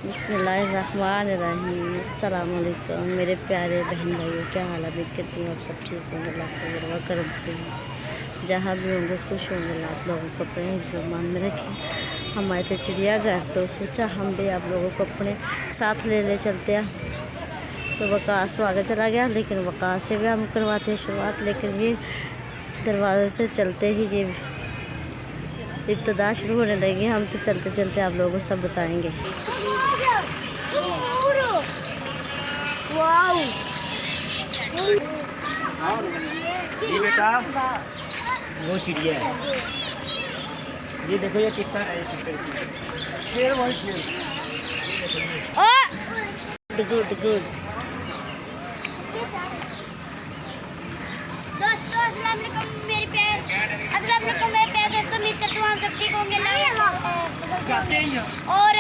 बिस्मिल्लाहिर्रहमानिर्रहीम। अस्सलाम वालेकुम मेरे प्यारे बहन भाइयों, क्या हाल? उम्मीद करती हूँ आप सब ठीक होंगे, अल्लाह का करम से जहाँ भी होंगे खुश होंगे। आप लोगों को अपने हिफ्ज़-ओ-मान में रखें। हम आए थे चिड़ियाघर तो सोचा हम भी आप लोगों को अपने साथ ले चलते हैं। तो वकास तो आगे चला गया, लेकिन वकास से भी हम करवाते हैं शुरुआत। लेकिन ये दरवाज़े से चलते ही ये इब्तिदा शुरू होने लगी। हम तो चलते चलते आप लोगों को सब बताएंगे। ये बेटा वो चिड़िया है, ये देखो ये कितना है। शेर वही शेर। Good good. दोस्तों अस्सलाम वालेकुम मेरे प्यारे दोस्तों, उम्मीद करता हूँ आप सब ठीक होंगे। और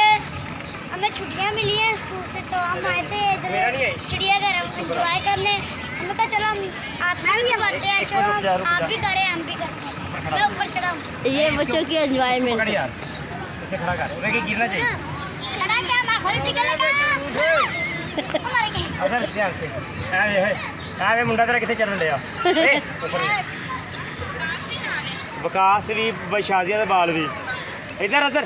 हमें छुट्टियाँ मिली हैं स्कूल से, तो हम आए थे चिड़ियाघर एंजॉय करने। हमने कहा चलो हम आप भी करते हैं, चलो आप भी करें हम भी करते हैं। मैं ऊपर चढ़ा हूँ, ये बच्चों की एंजॉयमेंट। इसे खड़ा कर, गिरना चाहिए। खड़ा क्या माहौल निकलेगा। अच्छा ध्यान से वे मुंडा तेरा कितने चढ़न लिया। विकास भी शादिया के बाल भी इधर इधर।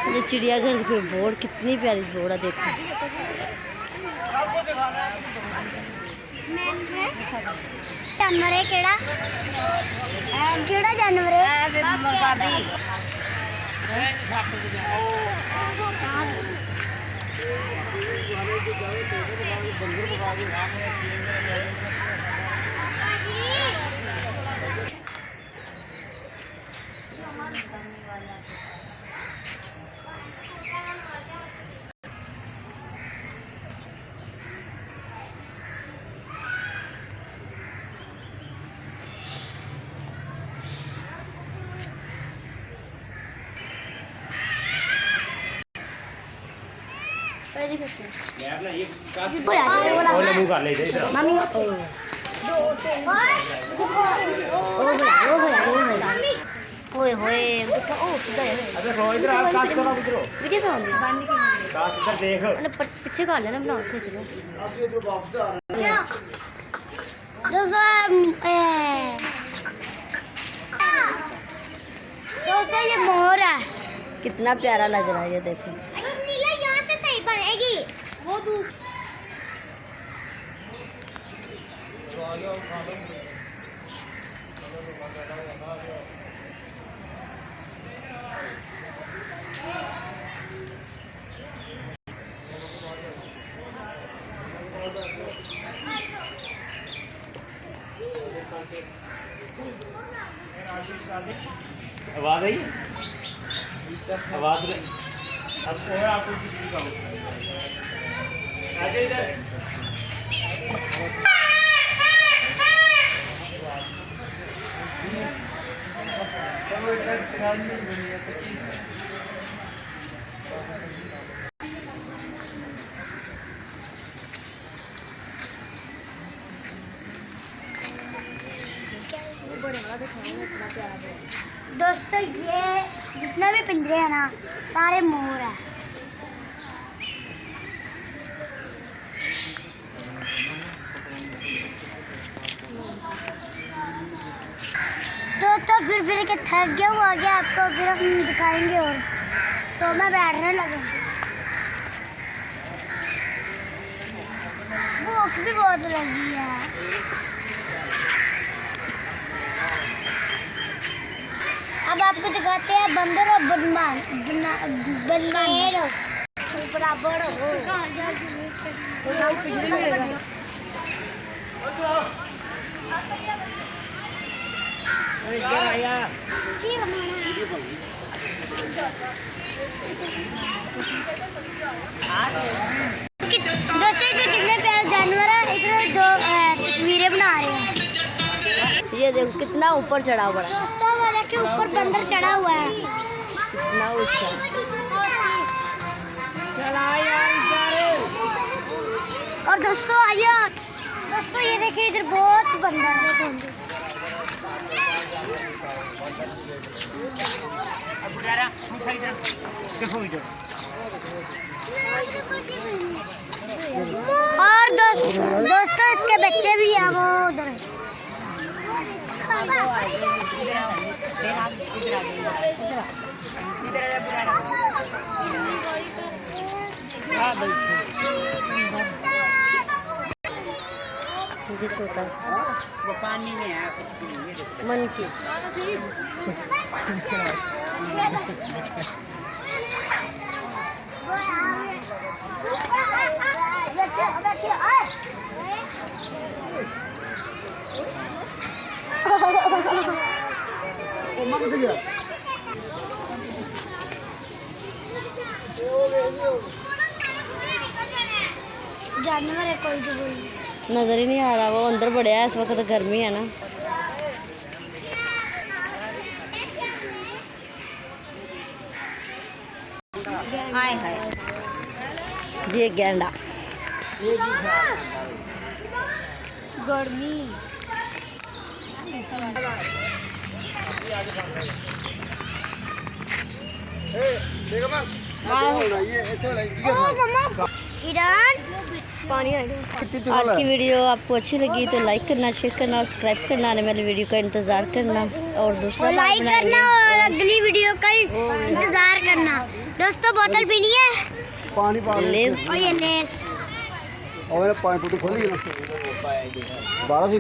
ये चिड़ियाघर की बोर्ड कितनी प्यारी बोर्ड है, देखो। जानवर है केड़ा जानवर है? ओए होए पीछे कर लेना, बना खींच लो। दोस्तों ये मोर है, कितना प्यारा लग रहा है, ये देखो। नीला यहाँ से सही बनेगी वो दूर। आवाज आई, आवाज आपको इधर। दोस्तों ये जितना भी पिंजरे हैं ना, सारे मोर है। दोस्तों फिर के थक गया हूँ, आगे आपको फिर हम दिखाएंगे। और तो मैं बैठने लगा, भूख भी बहुत लगी है। अब आपको दिखाते हैं बंदर और बदमान बराबर हो। दोस्तों ये कितने प्यारे जानवर है, इधर दो तस्वीरें बना रहे हैं। ये देखो कितना ऊपर चढ़ा हुआ है, दोस्तों वाले के ऊपर बंदर चढ़ा हुआ है। कितना ऊंचा। और दोस्तों आइए, दोस्तों ये देखिए इधर बहुत बंदर है। और दोस्तों इसके बच्चे भी हैं, वो उधर है। मुझे छोटा सा पानी में है मन की जानवर है कोई तो कोई। नजर ही नहीं आ रहा, वो अंदर बढ़िया है, इस वक्त गर्मी है ना। हाय हाय, ये गैंडा गर्मी। पानी आज की वीडियो आपको अच्छी लगी तो लाइक करना, शेयर करना और सब्सक्राइब करना, आने वाली वीडियो का इंतज़ार करना और दूसरा लाइक करना और अगली वीडियो का इंतजार करना। दोस्तों बोतल पीनी है, पानी लेस और ये लेस। और मेरा पानी टूटी खोली ना 12 से